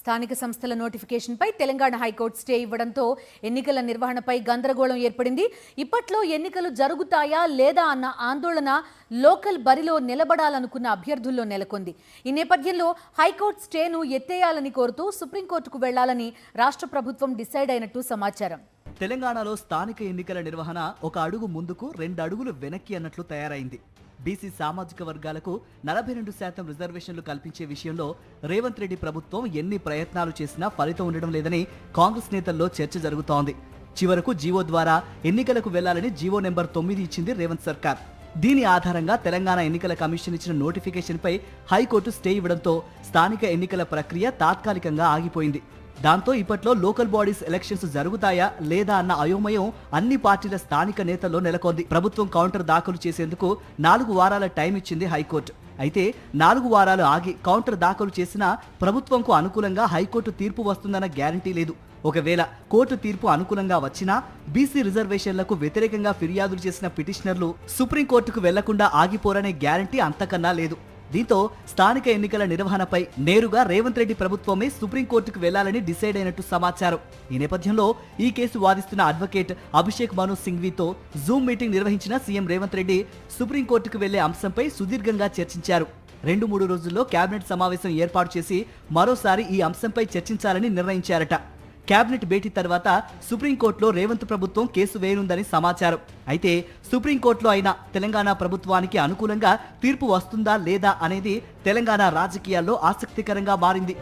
స్థానిక సంస్థల నోటిఫికేషన్పై Telangana high court stay ఇవ్వడంతో ఎన్నికల నిర్వహణపై గందరగోళం ఏర్పడింది. ఇప్పట్లో ఎన్నికలు జరుగుతాయా లేదా అన్న ఆందోళన లోకల్ బరిలో నిలబడాలనుకున్న అభ్యర్థుల్లో నెలకొంది. ఈ నేపథ్యంలో హైకోర్టు స్టేను ఎత్తేయాలని కోరుతూ సుప్రీంకోర్టుకు వెళ్లాలని రాష్ట్ర ప్రభుత్వం డిసైడ్ అయినట్టు సమాచారం. తెలంగాణలో స్థానిక ఎన్నికల నిర్వహణ ఒక అడుగు ముందుకు 2 అడుగులు వెనక్కి అన్నట్లు తయారైంది. బీసీ సామాజిక వర్గాలకు 42% రిజర్వేషన్లు కల్పించే విషయంలో రేవంత్ రెడ్డి ప్రభుత్వం ఎన్ని ప్రయత్నాలు చేసినా ఫలితం ఉండడం లేదని కాంగ్రెస్ నేతల్లో చర్చ జరుగుతోంది. చివరకు జీవో ద్వారా ఎన్నికలకు వెళ్లాలని జీవో నెంబర్ 9 ఇచ్చింది రేవంత్ సర్కార్. దీని ఆధారంగా తెలంగాణ ఎన్నికల కమిషన్ ఇచ్చిన నోటిఫికేషన్పై హైకోర్టు స్టే ఇవ్వడంతో స్థానిక ఎన్నికల ప్రక్రియ తాత్కాలికంగా ఆగిపోయింది. దాంతో ఇప్పట్లో లోకల్ బాడీస్ ఎలక్షన్స్ జరుగుతాయా లేదా అన్న అయోమయం అన్ని పార్టీల స్థానిక నేతల్లో నెలకొంది. ప్రభుత్వం కౌంటర్ దాఖలు చేసేందుకు 4 వారాల టైం ఇచ్చింది హైకోర్టు. అయితే 4 వారాలు ఆగి కౌంటర్ దాఖలు చేసినా ప్రభుత్వంకు అనుకూలంగా హైకోర్టు తీర్పు వస్తుందన్న గ్యారంటీ లేదు. ఒకవేళ కోర్టు తీర్పు అనుకూలంగా వచ్చినా బీసీ రిజర్వేషన్లకు వ్యతిరేకంగా ఫిర్యాదులు చేసిన పిటిషనర్లు సుప్రీంకోర్టుకు వెళ్లకుండా ఆగిపోరనే గ్యారంటీ అంతకన్నా లేదు. దీంతో స్థానిక ఎన్నికల నిర్వహణపై నేరుగా రేవంత్ రెడ్డి ప్రభుత్వమే సుప్రీంకోర్టుకు వెళ్లాలని డిసైడ్ అయినట్టు సమాచారం. ఈ నేపథ్యంలో ఈ కేసు వాదిస్తున్న అడ్వకేట్ అభిషేక్ మను సింఘ్వీతో జూమ్ మీటింగ్ నిర్వహించిన సీఎం రేవంత్ రెడ్డి సుప్రీంకోర్టుకు వెళ్లే అంశంపై సుదీర్ఘంగా చర్చించారు. 2-3 రోజుల్లో కేబినెట్ సమావేశం ఏర్పాటు చేసి మరోసారి ఈ అంశంపై చర్చించాలని నిర్ణయించారట. కేబినెట్ భేటీ తర్వాత సుప్రీంకోర్టులో రేవంత్ ప్రభుత్వం కేసు వేయనుందని సమాచారం. అయితే సుప్రీంకోర్టులో అయినా తెలంగాణ ప్రభుత్వానికి అనుకూలంగా తీర్పు వస్తుందా లేదా అనేది తెలంగాణ రాజకీయాల్లో ఆసక్తికరంగా మారింది.